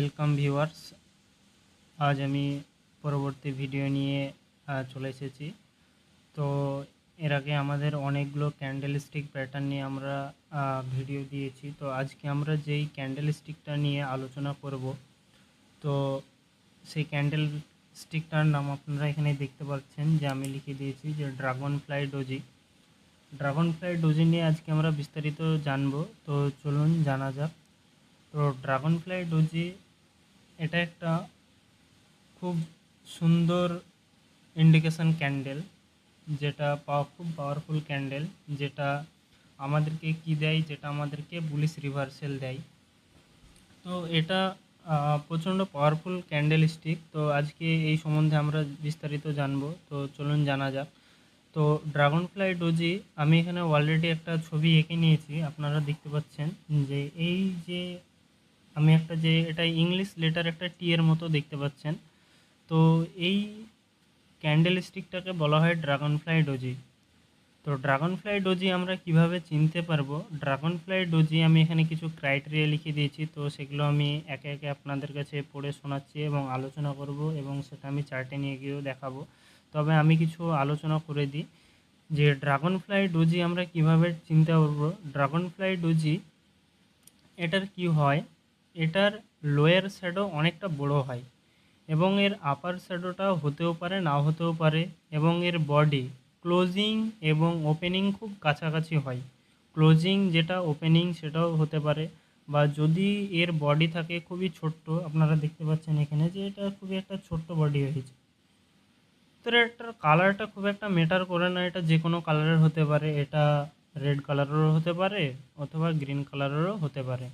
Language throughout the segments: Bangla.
Welcome viewers. আজ আমি পরবর্তী ভিডিও নিয়ে চলে এসেছি। তো এর আগে আমাদের অনেকগুলো ক্যান্ডেল স্টিক প্যাটার্ন নিয়ে আমরা ভিডিও দিয়েছি। তো আজকে আমরা যেই ক্যান্ডেল স্টিকটা নিয়ে আলোচনা করব, তো সেই ক্যান্ডেল স্টিকটার নাম আপনারা এখানে দেখতে পাচ্ছেন যে আমি লিখে দিয়েছি যে dragon fly doji. Dragon fly doji নিয়ে আজকে আমরা বিস্তারিত জানবো। তো চলুন জানা যাক। তো ড্রাগন ফ্লাই ডোজি এটা একটা খুব সুন্দর ইন্ডিকেশন ক্যান্ডেল, যেটা খুব পাওয়ারফুল ক্যান্ডেল, যেটা আমাদেরকে কি দেয়, যেটা আমাদেরকে বুলিশ রিভার্সাল দেয়। তো এটা প্রচণ্ড পাওয়ারফুল ক্যান্ডেল স্টিক। তো আজকে এই সম্বন্ধে আমরা বিস্তারিত জানবো। তো চলুন জানা যাক। তো ড্রাগন ফ্লাই ডোজি আমি এখানে অলরেডি একটা ছবি এঁকে নিয়েছি, আপনারা দেখতে পাচ্ছেন যে এই যে আমি একটা যে এটা ইংলিশ লেটার একটা টি এর মতো দেখতে পাচ্ছেন। তো এই ক্যান্ডেল স্টিকটাকে বলা হয় ড্রাগন ফ্লাই ডোজি। তো ড্রাগন ফ্লাই ডোজি আমরা কিভাবে চিনতে পারবো? ড্রাগন ফ্লাই ডোজি আমি এখানে কিছু ক্রাইটেরিয়া লিখে দিয়েছি, তো সেগুলো আমি একে একে আপনাদের কাছে পড়ে শোনাচ্ছি এবং আলোচনা করব, এবং সেটা আমি চার্টে নিয়ে গিয়েও দেখাবো। তবে আমি কিছু আলোচনা করে দিই যে ড্রাগন ফ্লাই ডোজি আমরা কিভাবে চিনতে পারবো। ড্রাগন ফ্লাই ডোজি এটার কি হয়, এটার লোয়ার শ্যাডো অনেকটা বড় হয় এবং এর আপার শ্যাডোটা হতেও পারে, নাও হতেও পারে, এবং এর বডি ক্লোজিং এবং ওপেনিং খুব কাছাকাছি হয়। ক্লোজিং যেটা, ওপেনিং সেটাও হতে পারে। বা যদি এর বডি থাকে খুবই ছোট্ট, আপনারা দেখতে পাচ্ছেন এখানে যে এটা খুবই একটা ছোট্ট বডি হয়েছে। তো এটার কালারটা খুব একটা ম্যাটার করে না, এটা যে কোনো কালারের হতে পারে, এটা রেড কালারেরও হতে পারে অথবা গ্রিন কালারেরও হতে পারে।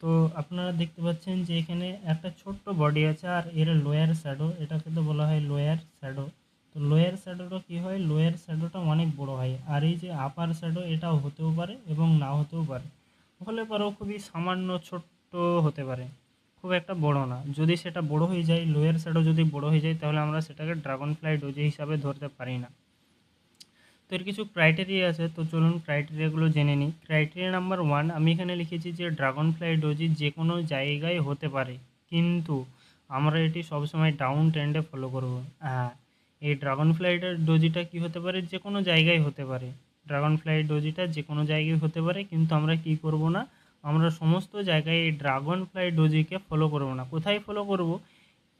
তো আপনারা দেখতে পাচ্ছেন যে এখানে একটা ছোট্ট বডি আছে, আর এর লোয়ার শ্যাডো, এটাকে তো বলা হয় লোয়ার শ্যাডো। তো লোয়ার শ্যাডোটা কী হয়, লোয়ার শ্যাডোটা অনেক বড় হয়। আর এই যে আপার শ্যাডো, এটাও হতেও পারে এবং না হতেও পারে, হলে পরেও খুবই সামান্য ছোট্ট হতে পারে, খুব একটা বড় না। যদি সেটা বড় হয়ে যায়, লোয়ার শ্যাডো যদি বড় হয়ে যায়, তাহলে আমরা সেটাকে ড্রাগন ফ্লাই ডোজি হিসাবে ধরতে পারি না। তো এর কিছু ক্রাইটেরিয়া আছে, তো চলুন ক্রাইটেরিয়াগুলো জেনে নিই। ক্রাইটেরিয়া নাম্বার 1 আমি এখানে লিখেছি যে ড্রাগন ফ্লাই ডোজি যে কোনো জায়গায় হতে পারে, কিন্তু আমরা এটি সবসময় ডাউন ট্রেন্ডে ফলো করব। হ্যাঁ, এই ড্রাগন ফ্লাইটার ডোজিটা কি হতে পারে, যে কোনো জায়গায় হতে পারে। ড্রাগন ফ্লাই ডোজিটা যে কোনো জায়গায় হতে পারে, কিন্তু আমরা কি করব না, আমরা সমস্ত জায়গায় এই ড্রাগন ফ্লাই ডোজিকে ফলো করব না। কোথায় ফলো করব?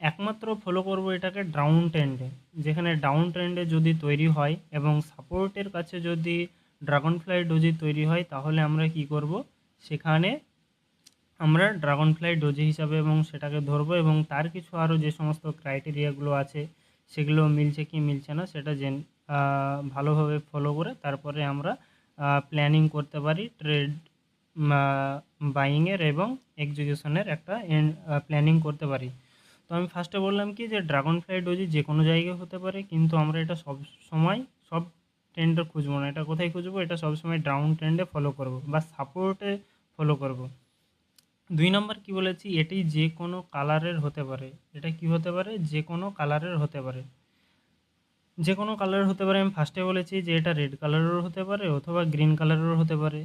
একমাত্র ফলো করব এটাকে ডাউন ট্রেন্ডে। যেখানে ডাউন ট্রেন্ডে যদি তৈরি হয় এবং সাপোর্টের কাছে যদি ড্রাগন ফ্লাই ডোজি তৈরি হয়, তাহলে আমরা কি করব, সেখানে আমরা ড্রাগন ফ্লাই ডোজি হিসাবে এবং সেটাকে ধরবো, এবং তার কিছু আরও যে সমস্ত ক্রাইটেরিয়াগুলো আছে সেগুলো মিলছে কি মিলছে না সেটা ভালোভাবে ফলো করে তারপরে আমরা প্ল্যানিং করতে পারি, ট্রেড বাইংয়ের এবং এক্সিকিউশনের একটা প্ল্যানিং করতে পারি। তো আমি ফার্স্টে বললাম কি যে ড্রাগন ফ্লাই ডোজি যে কোনো জায়গায় হতে পারে, কিন্তু আমরা এটা সব সময় সব ট্রেন্ডে খুঁজবো না। এটা কোথায় খুঁজবো? এটা সবসময় ডাউন ট্রেন্ডে ফলো করব বা সাপোর্টে ফলো করব। 2 নম্বর কি বলেছি, এটি যে কোনো কালারের হতে পারে। এটা কি হতে পারে? যে কোনো কালারের হতে পারে। যে কোনো কালারের হতে পারে, আমি ফার্স্টে বলেছি যে এটা রেড কালারেরও হতে পারে অথবা গ্রিন কালারেরও হতে পারে।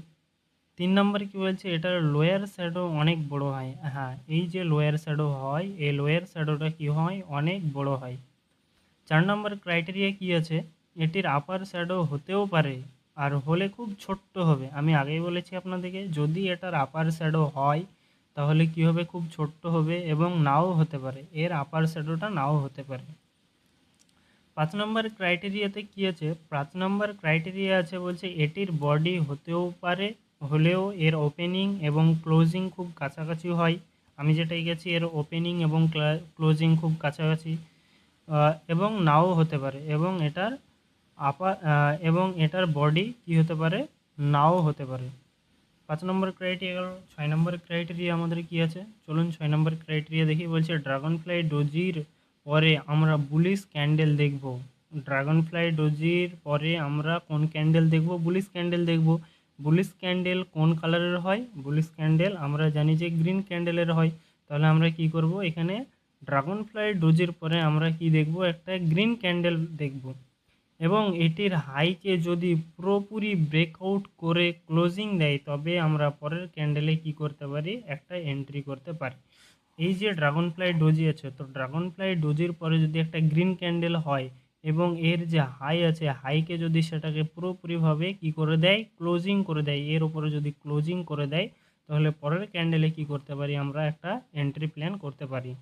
3 নম্বরে কী বলছে, এটার লোয়ার শ্যাডো অনেক বড় হয়। হ্যাঁ, এই যে লোয়ার শ্যাডো হয়, এই লোয়ার শ্যাডোটা কী হয়, অনেক বড় হয়। 4 নম্বর ক্রাইটেরিয়া কী আছে, এটির আপার শ্যাডো হতেও পারে, আর হলে খুব ছোট্ট হবে। আমি আগেই বলেছি আপনাদেরকে, যদি এটার আপার শ্যাডো হয় তাহলে কী হবে, খুব ছোট্ট হবে, এবং নাও হতে পারে, এর আপার শ্যাডোটা নাও হতে পারে। 5 নম্বর ক্রাইটেরিয়াতে কী আছে, 5 নম্বর ক্রাইটেরিয়া আছে বলছে এটির বডি হতেও পারে, হলেও এর ওপেনিং এবং ক্লোজিং খুব কাছাকাছি হয়। আমি যেটাই গেছি, এর ওপেনিং এবং ক্লোজিং খুব কাছাকাছি, এবং নাও হতে পারে, এবং এটার বডি কী হতে পারে, নাও হতে পারে। 5 নম্বর ক্রাইটেরিয়া গেল। 6 নম্বর ক্রাইটেরিয়া আমাদের কী আছে, চলুন 6 নম্বর ক্রাইটেরিয়া দেখি। বলছে ড্রাগন ফ্লাই ডোজির পরে আমরা বুলিশ ক্যান্ডেল দেখব। ড্রাগন ফ্লাই ডোজির পরে আমরা কোন ক্যান্ডেল দেখব? বুলিশ ক্যান্ডেল দেখব। বুলিশ ক্যান্ডেল কোন কালারের হয়? বুলিশ ক্যান্ডেল আমরা জানি যে গ্রিন ক্যান্ডেলের হয়। তাহলে আমরা কি করব, এখানে ড্রাগন ফ্লাই ডোজির পরে আমরা কি দেখব, একটা গ্রিন ক্যান্ডেল দেখব, এবং এটির হাইকে যদি পুরোপুরি ব্রেকআউট করে ক্লোজিং দেয়, তবে আমরা পরের ক্যান্ডেলে কি করতে পারি, একটা এন্ট্রি করতে পারি। এই যে ড্রাগন ফ্লাই ডোজি আছে, তো ড্রাগন ফ্লাই ডোজির পরে যদি একটা গ্রিন ক্যান্ডেল হয় এবং এর যে হাই আছে, হাইকে যদি সেটাকে পুরোপুরিভাবে কি করে দেয়, ক্লোজিং করে দেয়, এর উপরে যদি ক্লোজিং করে দেয়, তাহলে পরের ক্যান্ডেলে কি করতে পারি, আমরা একটা এন্ট্রি প্ল্যান করতে পারি।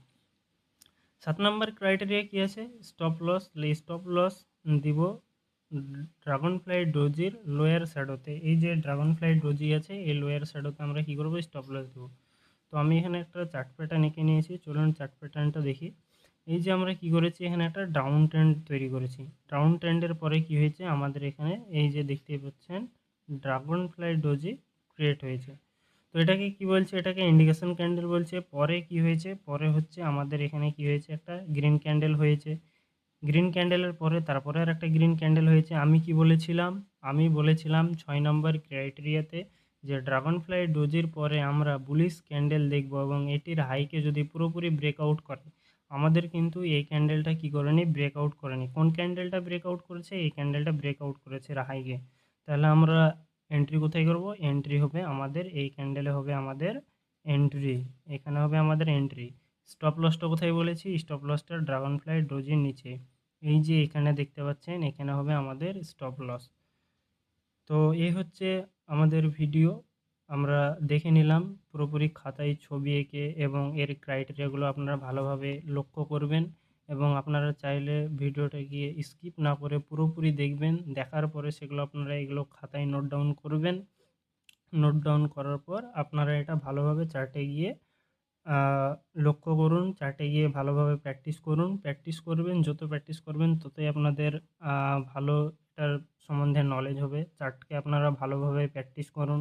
7 নম্বর ক্রাইটেরিয়া কি আছে, স্টপ লস। স্টপ লস দিব ড্রাগন ফ্লাই ডোজির লোয়ার শ্যাডোতে। এই যে ড্রাগন ফ্লাই ডোজি আছে, এই লোয়ার শ্যাডোতে আমরা কি করবো, স্টপ লস দেবো। তো আমি এখানে একটা চার্ট প্যাটার্ন এঁকে নিয়েছি, চলুন চার্ট প্যাটার্নটা দেখি। এই যে আমরা কি করেছি, এখানে একটা ডাউন ট্রেন্ড তৈরি করেছি। ডাউন ট্রেন্ডের পরে কি হয়েছে, আমাদের এখানে এই যে দেখতেই পাচ্ছেন ড্রাগন ফ্লাই ডোজি ক্রিয়েট হয়েছে। তো এটাকে কি বলছে, এটাকে ইন্ডিকেশন ক্যান্ডেল বলছে। পরে কি হয়েছে, পরে হচ্ছে আমাদের এখানে কি হয়েছে, একটা গ্রিন ক্যান্ডেল হয়েছে। গ্রিন ক্যান্ডেলের পরে তারপরে আর একটা গ্রিন ক্যান্ডেল হয়েছে। আমি কি বলেছিলাম, আমি বলেছিলাম 6 নম্বর ক্রাইটেরিয়াতে যে ড্রাগন ফ্লাই ডোজির পরে আমরা বুলিশ ক্যান্ডেল দেখব এবং এটির হাইকে যদি পুরোপুরি ব্রেকআউট করে। আমাদের কিন্তু এই ক্যান্ডেলটা কি করেনি, ব্রেকআউট করেনি। কোন ক্যান্ডেলটা ব্রেকআউট করেছে, এই ক্যান্ডেলটা ব্রেকআউট করেছে হাইকে। তাহলে আমরা এন্ট্রি কোথায় করব, এন্ট্রি হবে আমাদের এই ক্যান্ডেলে হবে আমাদের এন্ট্রি, এখানে হবে আমাদের এন্ট্রি। স্টপ লসটা কোথায় বলেছি, স্টপ লসটা ড্রাগন ফ্লাই ডোজির নিচে, এই যে এখানে দেখতে পাচ্ছেন, এখানে হবে আমাদের স্টপ লস। তো এই হচ্ছে আমাদের ভিডিও, আমরা দেখে নিলাম পুরোপুরি খাতায় ছবি এঁকে, এবং এর ক্রাইটেরিয়াগুলো আপনারা ভালোভাবে লক্ষ্য করবেন এবং আপনারা চাইলে ভিডিওটা গিয়ে স্কিপ না করে পুরোপুরি দেখবেন। দেখার পরে সেগুলো আপনারা এগুলো খাতায় নোট ডাউন করবেন। নোট ডাউন করার পর আপনারা এটা ভালোভাবে চার্টে গিয়ে লক্ষ্য করুন, চার্টে গিয়ে ভালোভাবে প্র্যাকটিস করুন। প্র্যাকটিস করবেন, যত প্র্যাকটিস করবেন ততই আপনাদের ভালো এটার সম্বন্ধে নলেজ হবে। চার্টকে আপনারা ভালোভাবে প্র্যাকটিস করুন।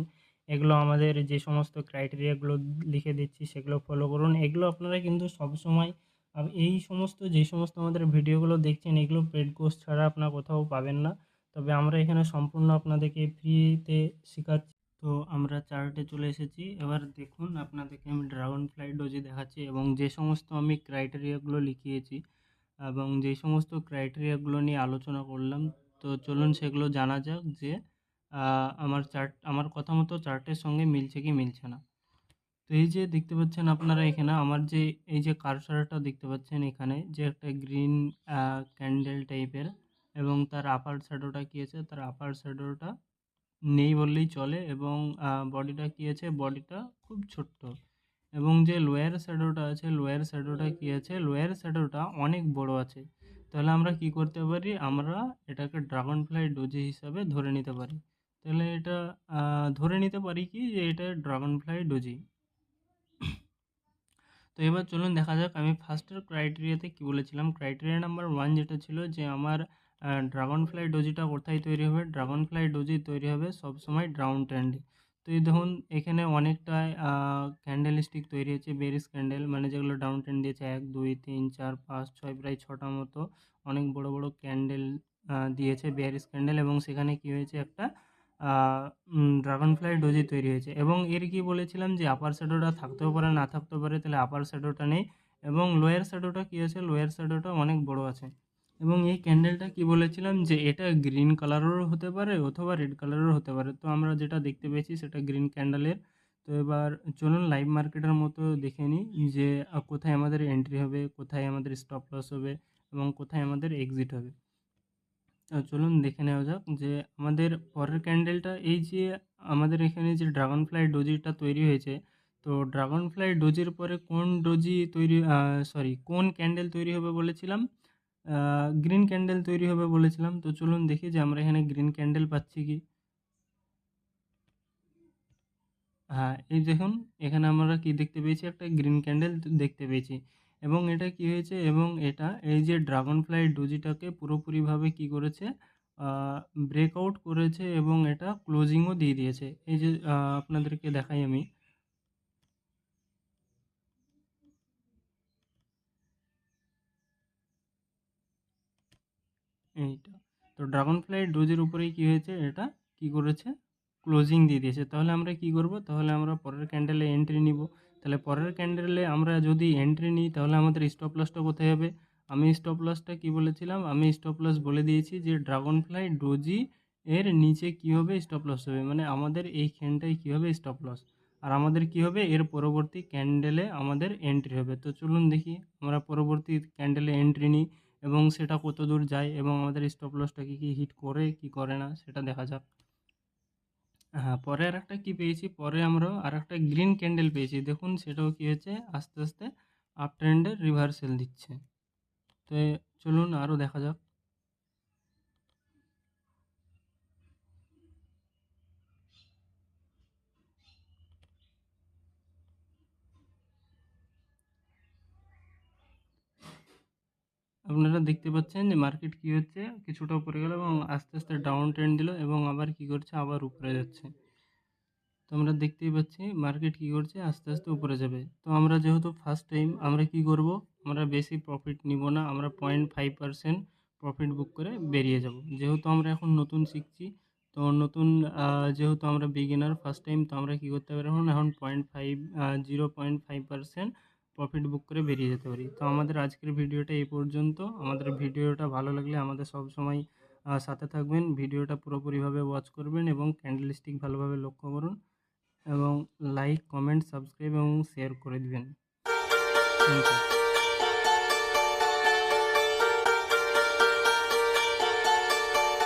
এগুলো আমাদের যে সমস্ত ক্রাইটেরিয়াগুলো লিখে দিচ্ছি সেগুলো ফলো করুন। এগুলো আপনারা কিন্তু সবসময় এই সমস্ত যে সমস্ত আমাদের ভিডিওগুলো দেখছেন, এগুলো পেড কোর্স ছাড়া আপনারা কোথাও পাবেন না। তবে আমরা এখানে সম্পূর্ণ আপনাদেরকে ফ্রিতে শেখাচ্ছি। তো আমরা চার্টে চলে এসেছি। এবার দেখুন, আপনাদেরকে আমি ড্রাগন ফ্লাই ডোজি দেখাচ্ছি এবং যে সমস্ত আমি ক্রাইটেরিয়াগুলো লিখিয়েছি এবং যে সমস্ত ক্রাইটেরিয়াগুলো নিয়ে আলোচনা করলাম, তো চলুন সেগুলো জানা যাক যে আমার চার্ট, আমার কথা মতো চার্টের সঙ্গে মিলছে কি মিলছে না। তো এই যে দেখতে পাচ্ছেন আপনারা এখানে আমার যে এই যে কারসারটা দেখতে পাচ্ছেন, এখানে যে একটা গ্রিন ক্যান্ডেল টাইপের, এবং তার আপার শ্যাডোটা কী আছে, তার আপার শ্যাডোটা নেই বললেই চলে, এবং বডিটা কী আছে, বডিটা খুব ছোট্ট, এবং যে লোয়ার শ্যাডোটা আছে, লোয়ার শ্যাডোটা কী আছে, লোয়ার শ্যাডোটা অনেক বড় আছে। তাহলে আমরা কি করতে পারি, আমরা এটাকে ড্রাগন ফ্লাই ডোজি হিসাবে ধরে নিতে পারি। তাহলে এটা ধরে নিতে পারি কি যে এটা ড্রাগন ফ্লাই ডোজি। তো এবার চলুন দেখা যাক আমি ফার্স্টের ক্রাইটেরিয়াতে কী বলেছিলাম। ক্রাইটেরিয়া নাম্বার 1 যেটা ছিল যে আমার ড্রাগন ফ্লাই ডোজিটা কোথায় তৈরি হবে, ড্রাগন ফ্লাই ডোজি তৈরি হবে সবসময় ডাউন ট্রেন্ডে। তো এই দেখুন এখানে অনেকটাই ক্যান্ডেল স্টিক তৈরি হয়েছে, বেরিস ক্যান্ডেল, মানে যেগুলো ডাউন ট্রেন্ড দিয়েছে 1 2 3 4 5 6, প্রায় 6টা মতো অনেক বড় বড় ক্যান্ডেল দিয়েছে, বেরিস ক্যান্ডেল, এবং সেখানে কি হয়েছে, একটা ড্রাগন ফ্লাই ডোজি তৈরি হয়েছে। এবং এর কি বলেছিলাম যে আপার শ্যাডোটা থাকতেও পারে না থাকতেও পারে, তাহলে আপার শ্যাডোটা নেই, এবং লোয়ার শ্যাডোটা কী আছে, লোয়ার শ্যাডোটা অনেক বড় আছে। এবং এই ক্যান্ডেলটা কি বলেছিলাম যে এটা গ্রিন কালারেরও হতে পারে অথবা রেড কালারেরও হতে পারে। তো আমরা যেটা দেখতে পেয়েছি সেটা গ্রিন ক্যান্ডেলের। তো এবার চলুন লাইভ মার্কেটের মতো দেখে নিই যে কোথায় আমাদের এন্ট্রি হবে, কোথায় আমাদের স্টপ লস হবে এবং কোথায় আমাদের এক্সিট হবে। চলুন দেখে নেওয়া যাক যে আমাদের পরের ক্যান্ডেলটা, এই যে আমাদের এখানে যে ড্রাগন ফ্লাই ডোজিটা তৈরি হয়েছে, তো ড্রাগন ফ্লাই ডোজির পরে কোন ডোজি তৈরি, কোন ক্যান্ডেল তৈরি হবে বলেছিলাম, গ্রিন ক্যান্ডেল তৈরি হবে বলেছিলাম। তো চলুন দেখি যে আমরা এখানে গ্রিন ক্যান্ডেল পাচ্ছি কি। হ্যাঁ, এই দেখুন এখানে আমরা কি দেখতে পেয়েছি, একটা গ্রিন ক্যান্ডেল দেখতে পেয়েছি। এবং এটা কি হয়েছে, এবং এটা এই যে ড্রাগন ফ্লাই ডোজিটাকে পুরোপুরিভাবে কি করেছে, ব্রেকআউট করেছে এবং এটা ক্লোজিংও দিয়ে দিয়েছে। এই যে আপনাদেরকে দেখাই আমি, এইটা। তো ড্রাগন ফ্লাই ডোজের উপরেই কী হয়েছে, এটা কি করেছে, ক্লোজিং দিয়ে দিয়েছে। তাহলে আমরা কি করব, তাহলে আমরা পরের ক্যান্ডেলে এন্ট্রি নিব। তাহলে পরের ক্যান্ডেলে আমরা যদি এন্ট্রি নিই তাহলে আমাদের স্টপ লসটা কোথায় হবে, আমি স্টপ লসটা কী বলেছিলাম, আমি স্টপ লস বলে দিয়েছি যে ড্রাগন ফ্লাই ডোজি এর নিচে কী হবে, স্টপ লস হবে, মানে আমাদের এইখানটায় কী হবে, স্টপ লস। আর আমাদের কি হবে, এর পরবর্তী ক্যান্ডেলে আমাদের এন্ট্রি হবে। তো চলুন দেখি আমরা পরবর্তী ক্যান্ডেলে এন্ট্রি নিই এবং সেটা কত দূর যায় এবং আমাদের স্টপ লসটা কি হিট করে কি করে না সেটা দেখা যাক। হ্যাঁ, পরে আরেকটা কি পেয়েছি, পরে আমরা আরেকটা গ্রিন ক্যান্ডেল পেয়েছি। দেখুন সেটাও কি হচ্ছে, আস্তে আস্তে আপ ট্রেন্ডের রিভার্সাল দিচ্ছে। তো চলুন আরও দেখা যাক। আপনারা দেখতে পাচ্ছেন যে মার্কেট কি হচ্ছে, কিছুটা উপরে গেল এবং আস্তে আস্তে ডাউন ট্রেন্ড দিল এবং আবার কি করছে, আবার উপরে যাচ্ছে। তো আমরা দেখতেই পাচ্ছি মার্কেট কি করছে, আস্তে আস্তে উপরে যাবে। তো আমরা যেহেতু ফার্স্ট টাইম, আমরা কি করব, আমরা বেশি প্রফিট নিব না, আমরা 0.5% প্রফিট বুক করে বেরিয়ে যাব। যেহেতু আমরা এখন নতুন শিখছি, তো নতুন যেহেতু আমরা বিগিনার ফার্স্ট টাইম, তো আমরা কি করতে পারি, এখন 0.5% প্রফিট বুক করে বেরিয়ে যেতে পারি। তো আমাদের আজকের ভিডিওটা এই পর্যন্ত। আমাদের ভিডিওটা ভালো লাগলে আমাদের সব সময় সাথে থাকবেন, ভিডিওটা পুরোপুরিভাবে ওয়াচ করবেন এবং ক্যান্ডেলস্টিক ভালোভাবে লক্ষ্য করুন এবং লাইক, কমেন্ট, সাবস্ক্রাইব এবং শেয়ার করে দিবেন। Thank you.